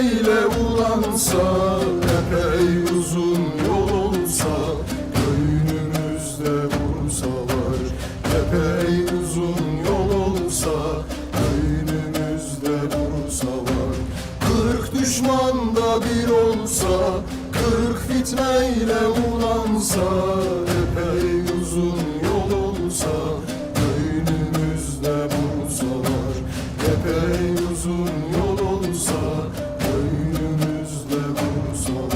fitneyle ulansa, epey uzun yol olsa, göğünümüzde vursalar. Epey uzun yol olsa, göğünümüzde vursalar. 40 düşman da bir olsa, 40 fitneyle ulansa, epey uzun yol olsa, göğünümüzde vursalar. Epey uzun yol olsa, göğünümüzde vursalar.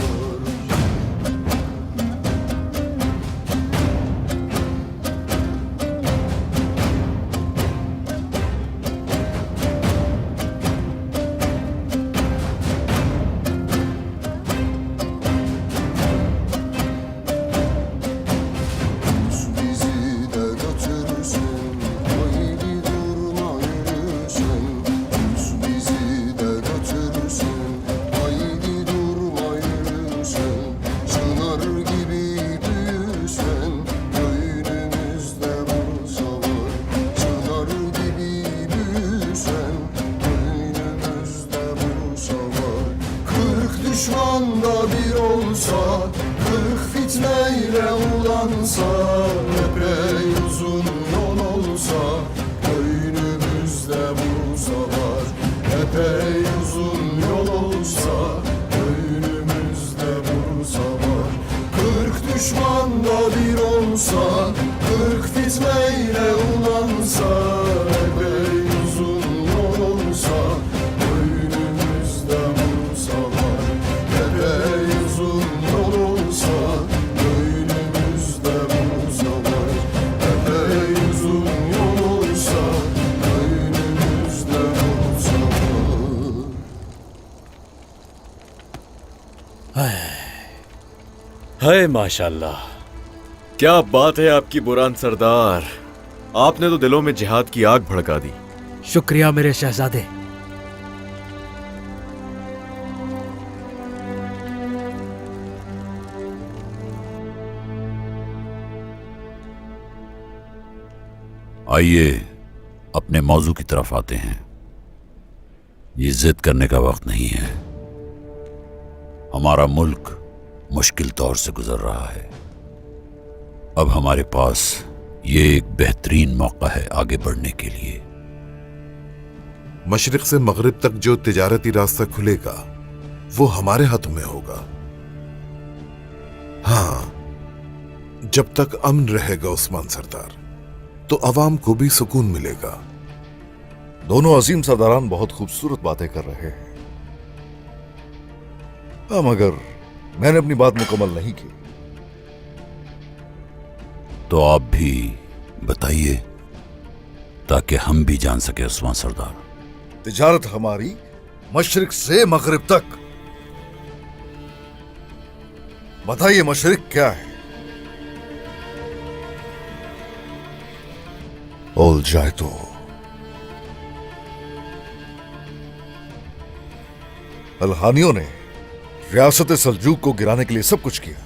Bizi de götürürsün, haydi durma yürüsün. Bizi de götürürsün, haydi durma yürüsün. Çınar gibi büyüsen, göğünümüzde vursalar. Çınar gibi büyüsen, göğünümüzde vursalar. 40 düşman da bir olsa, 40 fitneyle ulansa, epey uzun yol olsa, göğünümüzde vursalar. Epey uzun yol olsa, göğünümüzde vursalar. 40 düşman da bir olsa, 40 fitneyle ulansa, epey uzun yol olsa, göğünümüzde vursalar. Epey uzun yol olsa, göğünümüzde vursalar. Epey uzun yol olsa, göğünümüzde vursalar. हाय माशाल्लाह। क्या बात है आपकी बुरान सरदार, आपने तो दिलों में जिहाद की आग भड़का दी। शुक्रिया मेरे शहजादे। आइए अपने मौजू की तरफ आते हैं। ये जिद करने का वक्त नहीं है। हमारा मुल्क मुश्किल दौर से गुजर रहा है। अब हमारे पास ये एक बेहतरीन मौका है आगे बढ़ने के लिए। मशरिक से मगरिब तक जो तिजारती रास्ता खुलेगा वो हमारे हाथों में होगा। हाँ, जब तक अमन रहेगा उस्मान सरदार, तो अवाम को भी सुकून मिलेगा। दोनों अजीम सरदारान बहुत खूबसूरत बातें कर रहे हैं। हाँ, मगर मैंने अपनी बात मुकम्मल नहीं की। तो आप भी बताइए ताकि हम भी जान सके उस्मान सरदार। तिजारत हमारी मशरिक से मगरिब तक। बताइए मशरिक क्या है? ओल जाए तो अलहानियों ने रियासत सल्जूक को गिराने के लिए सब कुछ किया।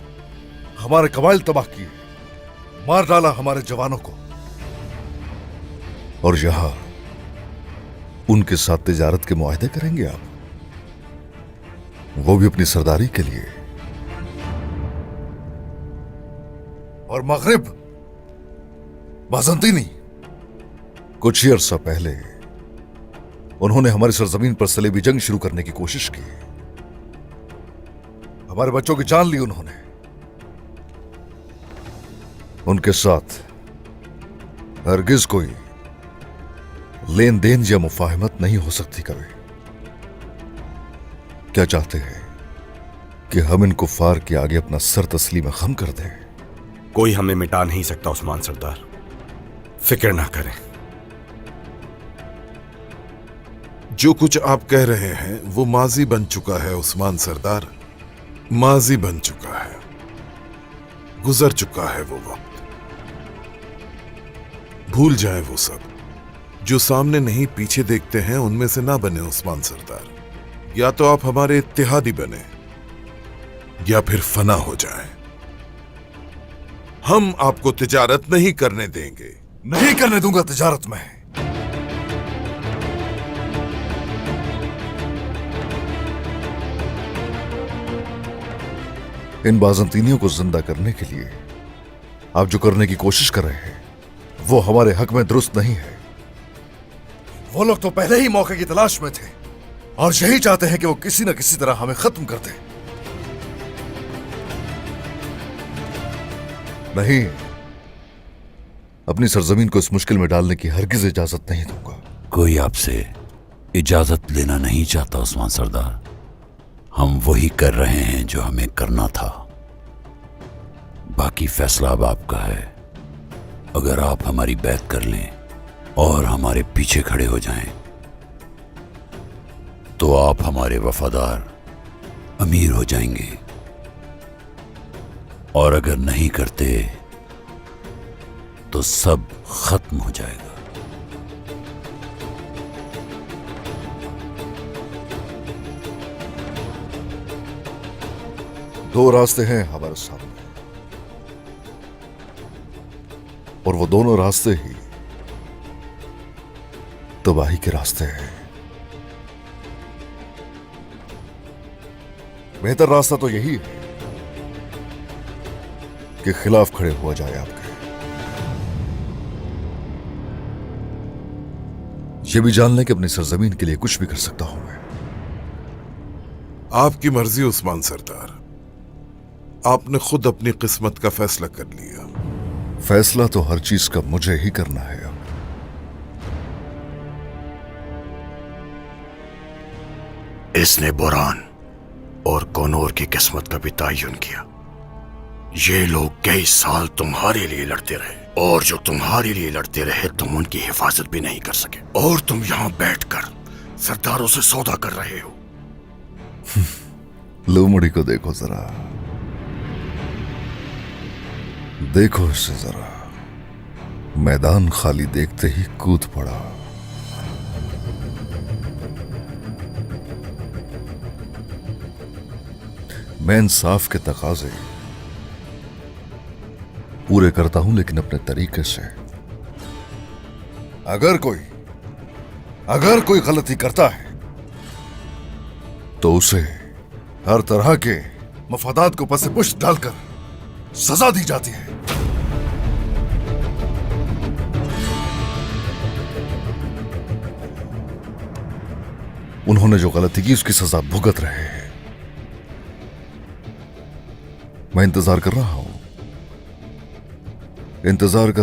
हमारे कबाइल तबाह किए, मार डाला हमारे जवानों को, और यहां उनके साथ तिजारत के मुआहदे करेंगे आप, वो भी अपनी सरदारी के लिए। और मगरिब बाज़ंतीनी, कुछ ही अरसा पहले उन्होंने हमारी सरजमीन पर सलेबी जंग शुरू करने की कोशिश की। हमारे बच्चों की जान ली उन्होंने। उनके साथ हरगिज कोई लेन देन या मुफाहमत नहीं हो सकती कभी। क्या चाहते हैं कि हम इन कुफार के आगे अपना सर तस्लीम खम कर दें? कोई हमें मिटा नहीं सकता उस्मान सरदार, फिक्र ना करें। जो कुछ आप कह रहे हैं वो माजी बन चुका है उस्मान सरदार, माजी बन चुका है, गुजर चुका है वो वक्त। भूल जाएं वो सब। जो सामने नहीं पीछे देखते हैं उनमें से ना बने उस्मान सरदार। या तो आप हमारे इत्तेहादी बने या फिर फना हो जाएं। हम आपको तिजारत नहीं करने देंगे। नहीं करने दूंगा तिजारत में। इन बाजंतीनियों को जिंदा करने के लिए आप जो करने की कोशिश कर रहे हैं वो हमारे हक में दुरुस्त नहीं है। वो लोग तो पहले ही मौके की तलाश में थे और यही चाहते हैं कि वो किसी न किसी तरह हमें खत्म कर दे। नहीं, अपनी सरजमीन को इस मुश्किल में डालने की हरगिज इजाजत नहीं दूंगा। कोई आपसे इजाजत लेना नहीं चाहता उस्मान सरदार। हम वही कर रहे हैं जो हमें करना था। बाकी फैसला अब आपका है। अगर आप हमारी बैत कर लें और हमारे पीछे खड़े हो जाएं, तो आप हमारे वफादार अमीर हो जाएंगे, और अगर नहीं करते तो सब खत्म हो जाएगा। दो रास्ते हैं हमारे सामने और वो दोनों रास्ते ही तबाही के रास्ते हैं। बेहतर रास्ता तो यही है कि खिलाफ खड़े हुआ जाए आपके। ये भी जान लें कि अपनी सरजमीन के लिए कुछ भी कर सकता हूं मैं। आपकी मर्जी उस्मान सरदार। आपने खुद अपनी किस्मत का फैसला कर लिया। फैसला तो हर चीज का मुझे ही करना है अब। इसने बुरान और कौनूर की किस्मत का भी तयन किया। ये लोग कई साल तुम्हारे लिए लड़ते रहे, और जो तुम्हारे लिए लड़ते रहे तुम उनकी हिफाजत भी नहीं कर सके, और तुम यहां बैठकर सरदारों से सौदा कर रहे हो। लोमड़ी को देखो जरा, देखो इसे जरा। मैदान खाली देखते ही कूद पड़ा। मैं इंसाफ के तकाजे पूरे करता हूं, लेकिन अपने तरीके से। अगर कोई गलती करता है तो उसे हर तरह के मफादात को पसे पुष्ट डालकर सजा दी जाती है। उन्होंने जो गलती की उसकी सजा भुगत रहे हैं। मैं इंतजार कर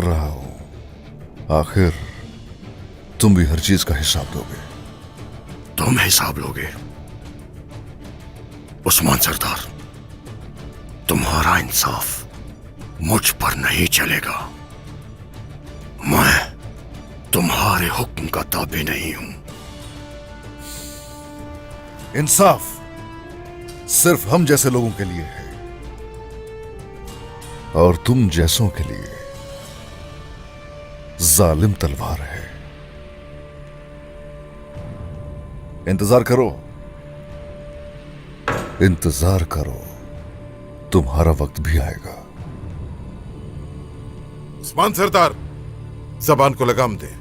रहा हूं। आखिर तुम भी हर चीज का हिसाब दोगे। तुम हिसाब लोगे उस्मान सरदार। तुम्हारा इंसाफ मुझ पर नहीं चलेगा। मैं तुम्हारे हुक्म का ताबे नहीं हूं। इंसाफ सिर्फ हम जैसे लोगों के लिए है और तुम जैसों के लिए जालिम तलवार है। इंतजार करो, तुम्हारा वक्त भी आएगा। उस्मान सरदार, जबान को लगाम दे।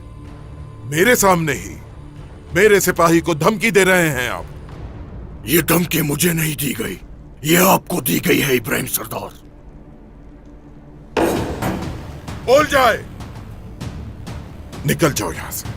मेरे सामने ही मेरे सिपाही को धमकी दे रहे हैं आप। ये धमकी मुझे नहीं दी गई, ये आपको दी गई है इब्राहिम सरदार। बोल जाए, निकल जाओ यहां से।